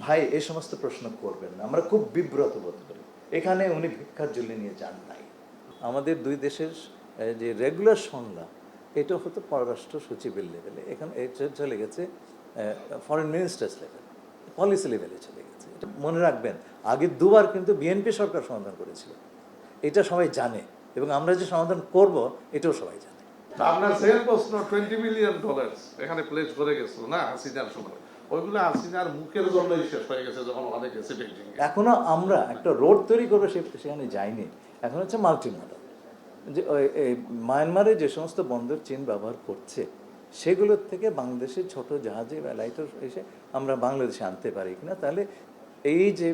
ভাই এই সমস্ত প্রশ্ন করবেন না, আমরা খুব বিব্রত বোধ করি। এখানে উনি ভিক্ষার জন্য নিয়ে যান নাই। আমাদের দুই দেশের যে রেগুলার সংলাপ, এটা হতো পররাষ্ট্র সচিবের লেভেলে, এখানে এটা চলে গেছে ফরেন মিনিস্টার্স লেভেল, পলিসি লেভেলে চলে গেছে। এটা মনে রাখবেন, আগে দুবার কিন্তু বিএনপি সরকার সমাধান করেছিল, এটা সবাই জানে, এবং আমরা যে সমাধান করব এটাও সবাই জানে। আপনার সেম প্রশ্ন $20 মিলিয়ন এখানে প্লেস করে গেছিল না হাসিনার সময়, ওইগুলো হাসিনার মুখের জন্যই শেষ হয়ে গেছে যখন অনেক গেছে বেজিং। এখনো আমরা একটা রোড তৈরি করবো সেখানে যাইনি, এখন হচ্ছে মাল্টি মডেল। যে মায়ানমারে যে সমস্ত বন্দর চীন ব্যবহার করছে সেগুলোর থেকে বাংলাদেশের ছোট জাহাজে বা লাইটার এসে আমরা বাংলাদেশে আনতে পারি কিনা, তাহলে এই যে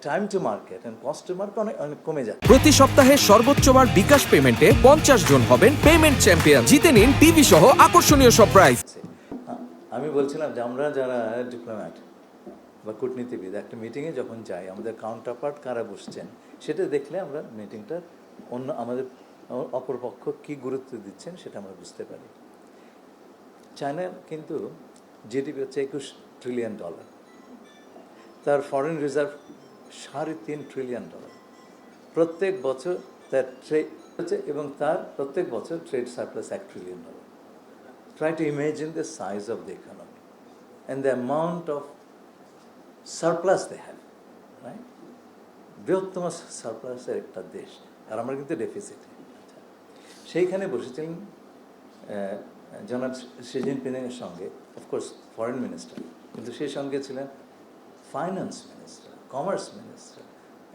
time to market and cost to market অনেক কমে যায়। প্রতি সপ্তাহে সর্বোচ্চবার বিকাশ পেমেন্টে 50 জন হবেন পেমেন্ট চ্যাম্পিয়ন। জিতে নিন টিভি সহ আকর্ষণীয় সব প্রাইজ। আমি বলছিলাম যে আমরা যারা ডিপ্লোম্যাট বা কূটনীতিবিদ একটা মিটিংয়ে যখন যাই, আমাদের কাউন্টারপার্ট কারা বসছেন সেটা দেখলে আমরা মিটিংটার অন্য আমাদের অপরপক্ষ কী গুরুত্ব দিচ্ছেন সেটা আমরা বুঝতে পারি। চায়নার কিন্তু জিডিপি হচ্ছে $21 ট্রিলিয়ন, তার ফরেন রিজার্ভ $3.5 ট্রিলিয়ন, প্রত্যেক বছর তার ট্রেড হচ্ছে, এবং তার প্রত্যেক বছর trade surplus $1 trillion. Try to imagine the size of the economy and the amount of surplus they have, right? বৃহত্তম সারপ্লাসের একটা দেশ, আর আমরা কিন্তু ডেফিসিটে। সেইখানে বসেছিলেন জনাব শি জিনপিংয়ের সঙ্গে, অফকোর্স ফরেন মিনিস্টার, কিন্তু সেই সঙ্গে ছিলেন finance minister, commerce minister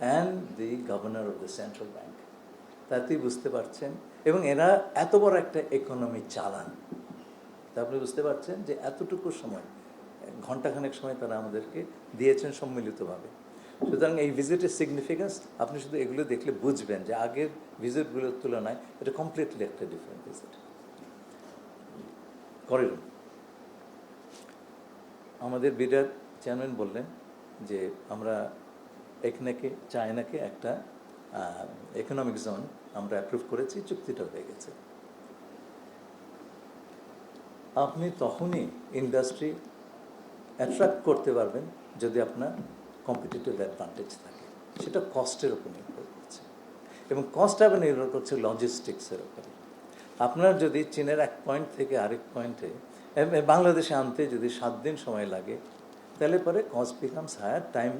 and the governor of the central bank. তাতেই বুঝতে পারছেন, এবং এরা এত বড় একটা ইকোনমি চালান, তা আপনি বুঝতে পারছেন যে এতটুকু সময়, ঘণ্টাখানেক সময় তারা আমাদেরকে দিয়েছেন সম্মিলিতভাবে। সুতরাং এই ভিজিটের সিগনিফিকেন্স আপনি শুধু এগুলো দেখলে বুঝবেন যে আগের ভিজিটগুলোর তুলনায় এটা কমপ্লিটলি একটা ডিফারেন্ট ভিজিট। করিডোর, আমাদের বিডার চেয়ারম্যান বললেন যে আমরা এখানেকে চায়নাকে একটা ইকোনমিক জোন আমরা অ্যাপ্রুভ করেছি, চুক্তিটা হয়ে গেছে। আপনি তখনই ইন্ডাস্ট্রি অ্যাট্রাক্ট করতে পারবেন যদি আপনার কম্পিটিটিভ অ্যাডভান্টেজ থাকে, সেটা কস্টের উপর নির্ভর করছে, এবং কস্ট আবার নির্ভর করছে লজিস্টিক্সের উপরে। আপনার যদি চীনের এক পয়েন্ট থেকে আরেক পয়েন্টে বাংলাদেশে আনতে যদি 7 দিন সময় লাগে, তাহলে পরে cost becomes higher, time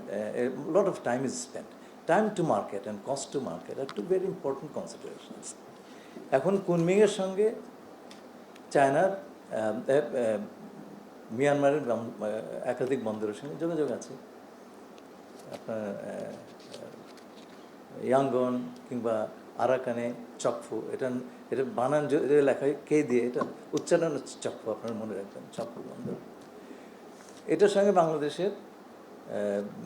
lot of time is spend. Time to market and cost to market are two very important considerations. এখন কুনমিংয়ের সঙ্গে চায়নার মিয়ানমারের একাধিক বন্দরের সঙ্গে যোগাযোগ আছে। আপনার ইয়াঙ্গন কিংবা আরাকানে চকফু, এটা বানান লেখা কে দিয়ে, এটা উচ্চারণ হচ্ছে চকফু, আপনারা মনে রাখবেন, চকফু বন্দর। এটার সঙ্গে বাংলাদেশের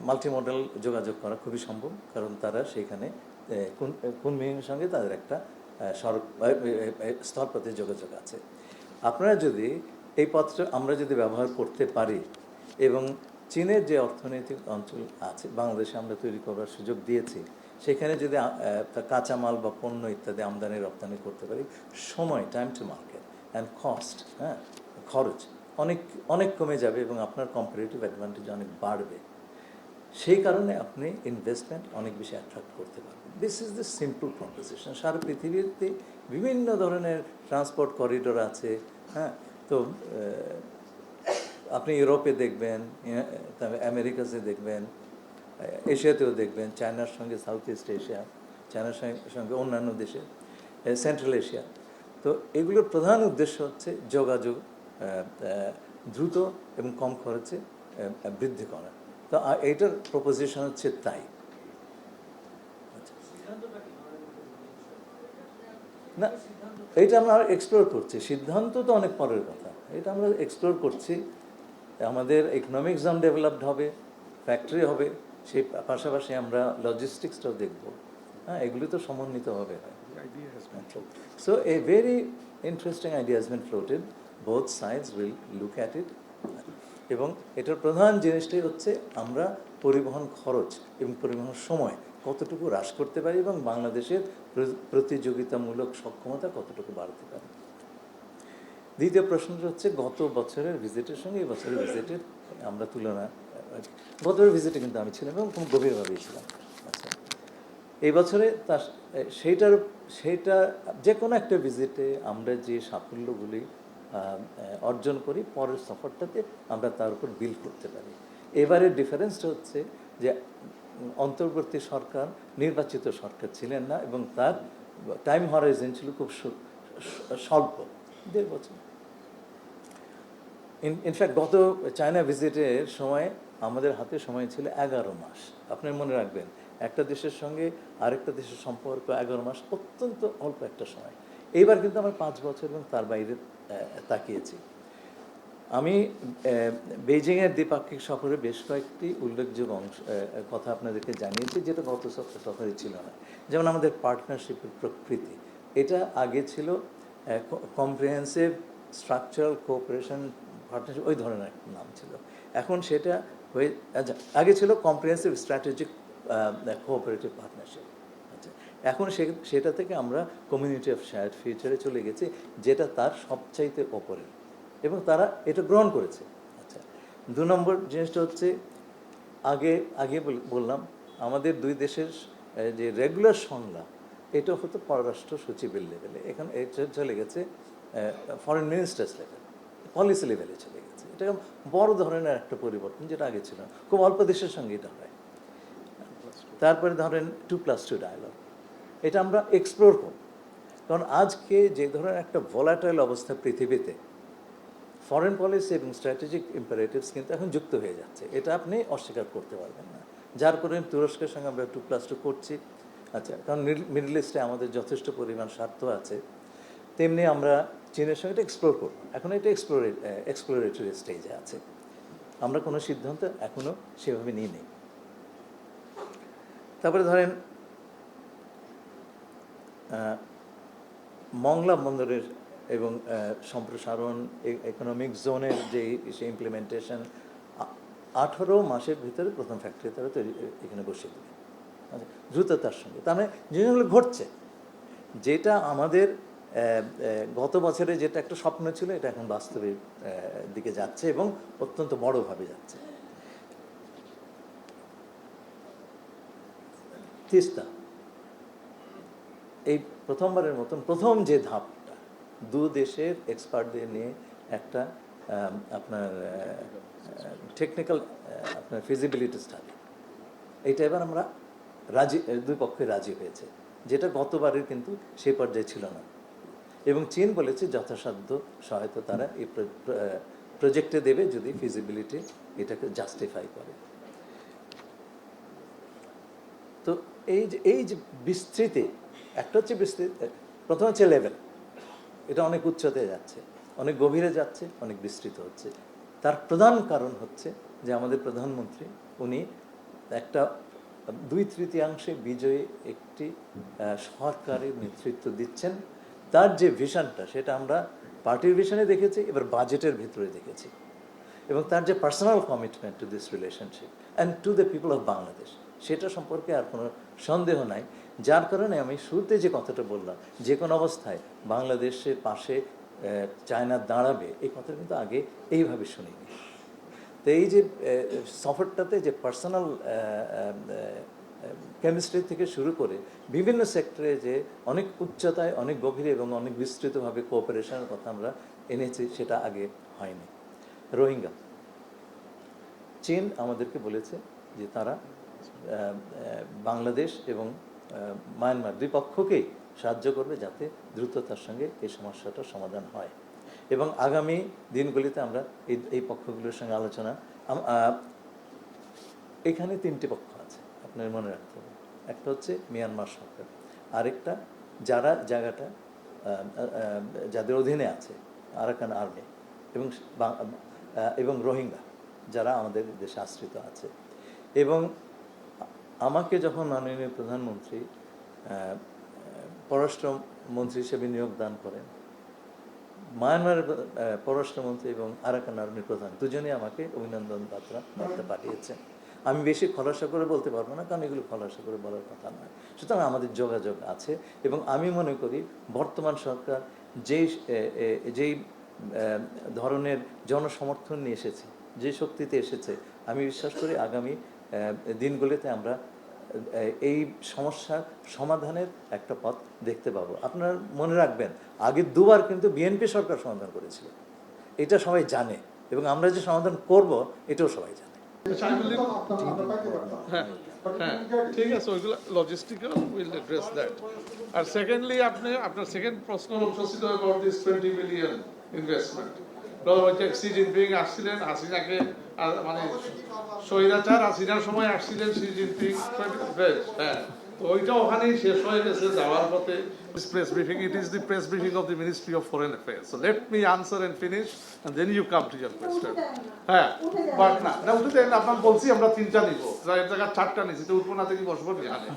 মাল্টি মডেল যোগাযোগ করা খুবই সম্ভব, কারণ তারা সেইখানে কুনমিংয়ের সঙ্গে তাদের একটা সড়ক স্থলপথে যোগাযোগ আছে। আপনারা যদি এই পথটা আমরা যদি ব্যবহার করতে পারি, এবং চীনের যে অর্থনৈতিক অঞ্চল আছে বাংলাদেশে আমরা তৈরি করার সুযোগ দিয়েছি, সেখানে যদি কাঁচামাল বা পণ্য ইত্যাদি আমদানি রপ্তানি করতে পারি, সময়, time to market and cost, খরচ অনেক অনেক কমে যাবে, এবং আপনার কম্পারেটিভ অ্যাডভান্টেজ অনেক বাড়বে। সেই কারণে আপনি ইনভেস্টমেন্ট অনেক বেশি অ্যাট্রাক্ট করতে পারবেন। This is the simple proposition. সারা পৃথিবীতে বিভিন্ন ধরনের ট্রান্সপোর্ট করিডোর আছে। তো আপনি ইউরোপে দেখবেন, আমেরিকাতে দেখবেন, এশিয়াতেও দেখবেন, চায়নার সঙ্গে সাউথ ইস্ট এশিয়া, চায়নার সঙ্গে অন্যান্য দেশে, সেন্ট্রাল এশিয়া। তো এগুলোর প্রধান উদ্দেশ্য হচ্ছে যোগাযোগ দ্রুত এবং কম খরচে বৃদ্ধি করা। তো এইটার প্রপোজিশন হচ্ছে তাই। না, এটা আমরা এক্সপ্লোর করছি, সিদ্ধান্ত তো অনেক পরের কথা, এটা আমরা এক্সপ্লোর করছি। আমাদের ইকোনমিক জোন ডেভেলপড হবে, ফ্যাক্টরি হবে, সেই পাশাপাশি আমরা লজিস্টিক্সটাও দেখব। এগুলি তো সমন্বিত হবে। So a very interesting idea has been floated, both sides will look at it. এবং এটার প্রধান জিনিসটাই হচ্ছে আমরা পরিবহন খরচ এবং পরিবহন সময় কতটুকু হ্রাস করতে পারি, এবং বাংলাদেশের প্রতিযোগিতামূলক সক্ষমতা কতটুকু বাড়তে পারে। দ্বিতীয় প্রশ্নটা হচ্ছে গত বছরের ভিজিটের সঙ্গে এই বছরের ভিজিটের আমরা তুলনা গতবার ভিজিটে কিন্তু আমি ছিলাম এবং খুব গভীরভাবেই ছিলাম। আচ্ছা, এই বছরে তার সেইটা যে কোনো একটা ভিজিটে আমরা যে সাফল্যগুলি অর্জন করি, পরের সফরটাতে আমরা তার উপর বিল করতে পারি। এবারের ডিফারেন্সটা হচ্ছে যে অন্তর্বর্তী সরকার নির্বাচিত সরকার ছিলেন না এবং তার টাইম হরাইজন ছিল খুব স্বল্প, 1.5 বছর। ইনফ্যাক্ট গত চায়না ভিজিটের সময় আমাদের হাতে সময় ছিল 11 মাস। আপনার মনে রাখবেন, একটা দেশের সঙ্গে আরেকটা দেশের সম্পর্ক 11 মাস অত্যন্ত অল্প একটা সময়। এইবার কিন্তু আমরা 5 বছর এবং তার বাইরে তাকিয়েছি। আমি বেইজিংয়ের দ্বিপাক্ষিক সফরে বেশ কয়েকটি উল্লেখযোগ্য কথা আপনাদেরকে জানিয়েছি, যেটা গত সফরে ছিল না। যেমন আমাদের পার্টনারশিপের প্রকৃতি, এটা আগে ছিল কম্প্রিহেন্সিভ স্ট্রাকচারাল কোঅপারেশন পার্টনারশিপ, ওই ধরনের একটা নাম ছিল। এখন সেটা হয়ে আগে ছিল কম্প্রিহেন্সিভ স্ট্র্যাটেজিক কোঅপারেটিভ পার্টনারশিপ। আচ্ছা, এখন সেটা থেকে আমরা কমিউনিটি অফ শেয়ার্ড ফিউচারে চলে গেছি, যেটা তার সবচাইতে ওপরে, এবং তারা এটা গ্রহণ করেছে। আচ্ছা, 2 নম্বর জিনিসটা হচ্ছে আগে বললাম আমাদের দুই দেশের যে রেগুলার সংলাপ, এটা হতো পররাষ্ট্র সচিবের লেভেলে, এখন এটা চলে গেছে ফরেন মিনিস্টার্স লেভেল, পলিসি লেভেলে চলে গেছে। এটা বড় ধরনের একটা পরিবর্তন, যেটা আগে ছিল না। খুব অল্প দেশের সঙ্গে এটা হয়। তারপরে ধরেন 2+2 ডায়ালগ, এটা আমরা এক্সপ্লোর করব, কারণ আজকে যে ধরনের একটা ভোলাটাইল অবস্থা পৃথিবীতে, ফরেন পলিসি এবং স্ট্র্যাটেজিক ইম্পারেটিভস কিন্তু এখন যুক্ত হয়ে যাচ্ছে, এটা আপনি অস্বীকার করতে পারবেন না। যার কারণে তুরস্কের সঙ্গে আমরা 2+2 করছি। আচ্ছা, কারণ মিডল ইস্টে আমাদের যথেষ্ট পরিমাণ স্বার্থ আছে। তেমনি আমরা চীনের সঙ্গে এটা এক্সপ্লোর করব। এখন এটা এক্সপ্লোরেটরি স্টেজে আছে, আমরা কোনো সিদ্ধান্ত এখনও সেভাবে নিই নেই। তারপরে ধরেন মংলা বন্দরের এবং সম্প্রসারণ, ইকোনমিক জোনের যে ইমপ্লিমেন্টেশন, 18 মাসের ভিতরে প্রথম ফ্যাক্টরি তারা তৈরি এখানে বসিয়ে দেবে, আচ্ছা, দ্রুততার সঙ্গে। তার মানে জিনিসগুলো ঘটছে, যেটা আমাদের গত বছরে যেটা একটা স্বপ্ন ছিল, এটা এখন বাস্তবের দিকে যাচ্ছে এবং অত্যন্ত বড়ভাবে যাচ্ছে। তিস্তা, এই প্রথমবারের মতন প্রথম যে ধাপটা, 2 দেশের এক্সপার্টদের নিয়ে একটা আপনার টেকনিক্যাল আপনার ফিজিবিলিটি স্টাডি, এইটা এবার আমরা দুই পক্ষে রাজি হয়েছে, যেটা গতবারের কিন্তু সেই পর্যায়ে ছিল না। এবং চীন বলেছে যথাসাধ্য সহায়তা তারা এই প্রজেক্টে দেবে যদি ফিজিবিলিটি এটাকে জাস্টিফাই করে। তো এই যে বিস্তৃতি, একটা হচ্ছে বিস্তৃতি, প্রথম হচ্ছে লেভেল, এটা অনেক উচ্চতায় যাচ্ছে, অনেক গভীরে যাচ্ছে, অনেক বিস্তৃত হচ্ছে। তার প্রধান কারণ হচ্ছে যে আমাদের প্রধানমন্ত্রী উনি একটা 2/3 বিজয়ী একটি সরকারের নেতৃত্ব দিচ্ছেন। তার যে ভিশনটা, সেটা আমরা পার্টির ভিশনে দেখেছি, এবার বাজেটের ভিতরে দেখেছি, এবং তার যে personal commitment to this relationship and to the people of Bangladesh, সেটা সম্পর্কে আর কোনো সন্দেহ নাই। যার কারণে আমি শুরুতে যে কথাটা বললাম, যে কোনো অবস্থায় বাংলাদেশের পাশে চায়না দাঁড়াবে, এই কথাটা কিন্তু আগে এইভাবে শুনিনি। তো এই যে সফরটাতে যে পার্সোনাল কেমিস্ট্রি থেকে শুরু করে বিভিন্ন সেক্টরে যে অনেক উচ্চতায়, অনেক গভীরে এবং অনেক বিস্তৃতভাবে কোঅপারেশনের কথা আমরা এনেছি, সেটা আগে হয়নি। রোহিঙ্গা, চীন আমাদেরকে বলেছে যে তারা বাংলাদেশ এবং মায়ানমার দুই পক্ষকেই সাহায্য করবে যাতে দ্রুততার সঙ্গে এই সমস্যাটার সমাধান হয়। এবং আগামী দিনগুলিতে আমরা এই পক্ষগুলোর সঙ্গে আলোচনা, এখানে 3টে পক্ষ আছে আপনার মনে রাখতে হবে। একটা হচ্ছে মিয়ানমার সরকার, আরেকটা যারা জায়গাটা যাদের অধীনে আছে আরাকান আর্মি, এবং রোহিঙ্গা যারা আমাদের দেশে আশ্রিত আছে। এবং আমাকে যখন মাননীয় প্রধানমন্ত্রী পররাষ্ট্রমন্ত্রী হিসেবে নিয়োগ দান করেন, মায়ানমারের পররাষ্ট্রমন্ত্রী এবং আরাকান আর্মির প্রধান দুজনেই আমাকে অভিনন্দন বার্তা পাঠিয়েছেন। আমি বেশি খোলাসা করে বলতে পারবো না, কারণ এগুলো খোলাসা করে বলার কথা নয়। সুতরাং আমাদের যোগাযোগ আছে, এবং আমি মনে করি বর্তমান সরকার যেই ধরনের জনসমর্থন নিয়ে এসেছে, যে শক্তিতে এসেছে, আমি বিশ্বাস করি আগামী দিনগুলিতে আমরা এই সমস্যার সমাধানের একটা পথ দেখতে পাবো। আপনারা মনে রাখবেন, আগে দুবার কিন্তু বিএনপি সরকার সমাধান করেছিল, এটা সবাই জানে, এবং আমরা যে সমাধান করব এটাও সবাই জানে। হ্যাঁ, ঠিক আছে, ওইগুলো লজিস্টিক্যাল, উইল অ্যাড্রেস দ্যাট। আর সেকেন্ডলি আপনার সেকেন্ড প্রশ্ন অংশ ছিল about this 20 billion investment. Xi Jinping আসছিলেন, হাসিনাকে মানে স্বৈরাচার হাসিনার সময় আসছিলেন সি জিনপিং, হ্যাঁ, তো ওইটা ওখানেই শেষ হয়ে গেছে যাওয়ার পথে। Press briefing, it is the press briefing of the ministry of foreign affairs. So let me answer and finish and then you come to your question. হ্যাঁ, বাট না উঠে দেন, আপনার বলছি আমরা 3টা নিব, এর জায়গায় 4টা নিছি, তো উঠবো না থেকে বসবো নি জানে।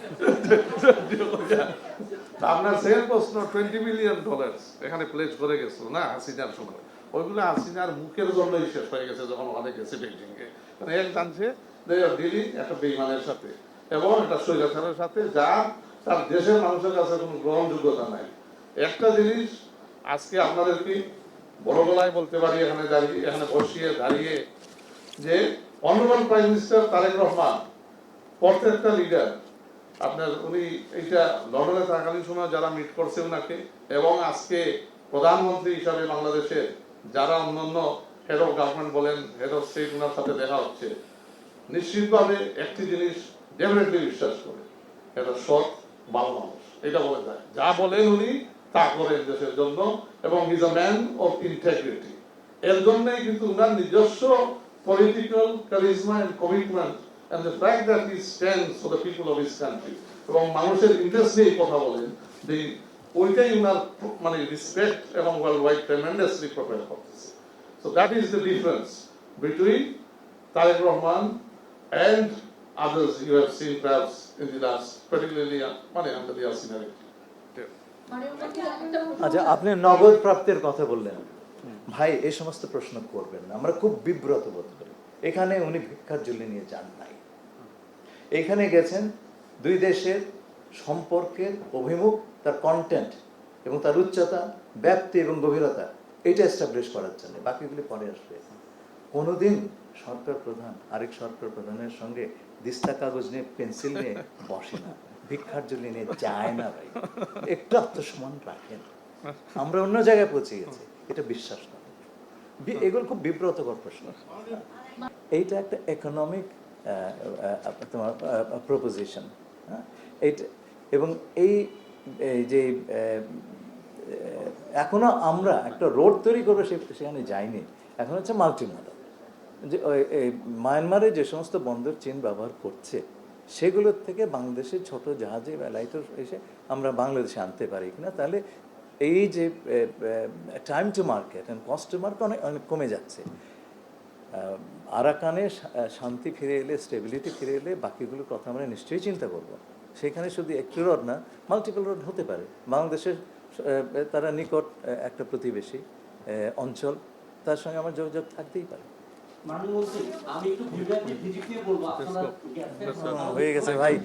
আপনার সেকেন্ড প্রশ্ন, $20 বিলিয়ন এখানে প্লেস করে গেছিল না হাসিনার সময়, ওইগুলো হাসিনার মুখের জন্যই শেষ হয়ে গেছে যখন ওখানে গেছে বিল্ডিংয়ে। মানে এক জানছে দে আর ডিলিং একটা বেইমানের সাথে এবং একটা স্বৈরাচারের সাথে, যা তার দেশের মানুষের কাছে কোনো গ্রহণযোগ্যতা নাই। একটা জিনিস আজকে আপনাদেরকে বড় গলায় বলতে পারি এখানে দাঁড়িয়ে, এখানে বসিয়ে দাঁড়িয়ে, যে honourable prime minister Tarique Rahman প্রত্যেকটা লিডার আপনার, উনি এইটা লন্ডনে থাকালীন সময় যারা মিট করছে ওনাকে, এবং আজকে প্রধানমন্ত্রী হিসাবে বাংলাদেশের যারা অন্যান্য হেড অফ গভর্নমেন্ট বলেন, হেড অফ স্টেট, ওনার সাথে দেখা হচ্ছে, নিশ্চিতভাবে একটি জিনিস ডেফিনেটলি বিশ্বাস করে, এটা সৎ ভালো মানুষ, এটা বলে যায়, যা বলেন উনি তা করেন দেশের জন্য, এবং is a man of integrity. এর জন্যই কিন্তু উনার নিজস্ব political charisma and commitment and the fact that he stands for the people of his country, এবং মানুষের ইন্টারেস্ট নিয়ে কথা বলেন, ওইটাই উনার মানে রেসপেক্ট এবং ওয়ার্ল্ড ওয়াইড ট্রেমেন্ডাসলি প্রোভাইড করতেছে। So that is the difference between Tarique Rahman and others you have seen perhaps in the last, particularly মানে under the Hasina regime. আচ্ছা, আপনি নগদ প্রাপ্তির কথা বললেন, ভাই এই সমস্ত প্রশ্ন করবেন না, আমরা খুব বিব্রত বোধ করি। এখানে উনি ভিক্ষার ঝুলি নিয়ে যান নাই, এখানে গেছেন দুই দেশের সম্পর্কের অভিমুখ, তার কন্টেন্ট এবং তার উচ্চতা, ব্যাপ্তি এবং গভীরতা, এটা এস্টাবলিশ করার জন্য, বাকিগুলি পরে আসবে। কোনোদিন সরকার প্রধান আরেক সরকার প্রধানের সঙ্গে দিস্তা কাগজ নিয়ে পেন্সিল নিয়ে বসে না, ভিক্ষার ঝুলি নিয়ে যায় না ভাই, একটু আত্মসম্মান রাখেন। আমরা অন্য জায়গায় পৌঁছে গেছি, এটা বিশ্বাস না, এগুলো খুব বিব্রতকর প্রশ্ন। এইটা একটা ইকোনমিক তোমার প্রপোজিশন, হ্যাঁ, এইটা, এবং এই যে এখনো আমরা একটা রোড তৈরি করবো সেখানে যাইনি, এখন হচ্ছে মাল্টি মডেল। যে মায়ানমারে যে সমস্ত বন্দর চীন ব্যবহার করছে, সেগুলোর থেকে বাংলাদেশের ছোট জাহাজে বা লাইটার এসে আমরা বাংলাদেশে আনতে পারি কিনা, তাহলে এই যে time to market and cost to market অনেক কমে যাচ্ছে। আরাকানে শান্তি ফিরে এলে, স্টেবিলিটি ফিরে এলে বাকিগুলোর কথা আমরা নিশ্চয়ই চিন্তা করব। সেখানে শুধু একটি রোড না, মাল্টিপল রোড হতে পারে। বাংলাদেশের তারা নিকট একটা প্রতিবেশী অঞ্চল, তার সঙ্গে আমার যোগাযোগ থাকতেই পারে। আমি একটু ভিজিট দিয়ে বলবো আপনারা হয়ে গেছে ভাই।